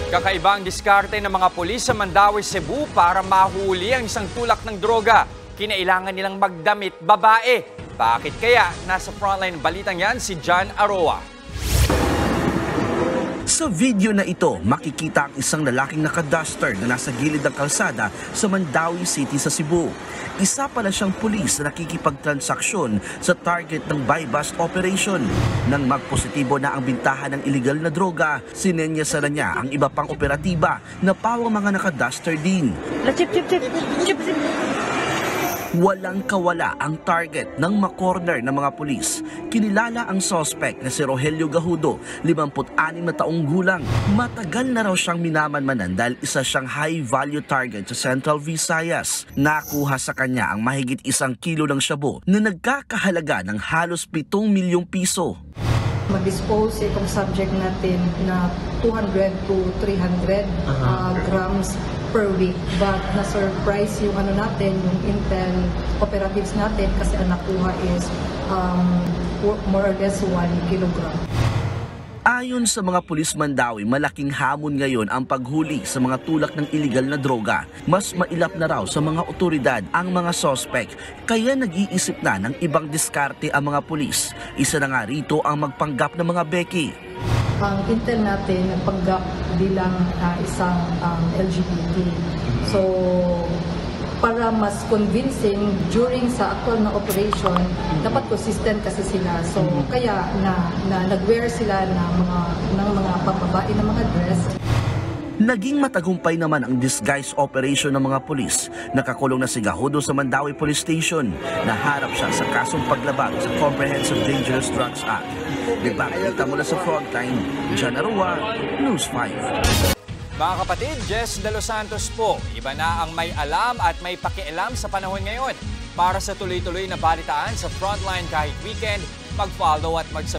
Kakaibang diskarte ng mga pulis sa Mandaue, Cebu para mahuli ang isang tulak ng droga. Kinailangan nilang magdamit babae. Bakit kaya? Nasa frontline balitang yan si John Aroa. Sa video na ito, makikita ang isang lalaking naka-duster na nasa gilid ng kalsada sa Mandaue City sa Cebu. Isa pala siyang pulis na nakikipagtransaksyon sa target ng buy-bust operation. Nang magpositibo na ang bintahan ng illegal na droga, sinenyasan na niya ang iba pang operatiba na pawang mga naka-duster din. Walang kawala ang target ng makorner ng mga pulis. Kinilala ang suspect na si Rogelio Gahudo, 56 na taong gulang. Matagal na raw siyang minamanmanan dahil isa siyang high-value target sa Central Visayas. Nakuha sa kanya ang mahigit 1 kilo ng shabu na nagkakahalaga ng halos 7 milyong piso. Mag-dispose itong subject natin na 200 to 300 grams per week. But na-surprise yung natin, yung intel operatives natin kasi ang nakuha is more or less 1 kilogram. Ayon sa mga pulis Mandaue, malaking hamon ngayon ang paghuli sa mga tulak ng iligal na droga. Mas mailap na raw sa mga otoridad ang mga suspect, kaya nag-iisip na ng ibang diskarte ang mga pulis. Isa na nga rito ang magpanggap ng mga beki. Ang intel natin nagpanggap bilang isang LGBT. So, para mas convincing during sa actual na operation, dapat consistent kasi sila. So, kaya nag-wear sila ng mga pambabae na mga dress. Naging matagumpay naman ang disguise operation ng mga pulis. Nakakulong na si Gahudo sa Mandaue Police Station. Naharap siya sa kasong paglabag sa Comprehensive Dangerous Drugs Act. Nagpapalita mula sa frontline, John Aroa, News 5. Mga kapatid, Jess De Los Santos po. Iba na ang may alam at may pakialam sa panahon ngayon. Para sa tuloy-tuloy na balitaan sa Frontline kahit weekend, mag-follow at mag-subscribe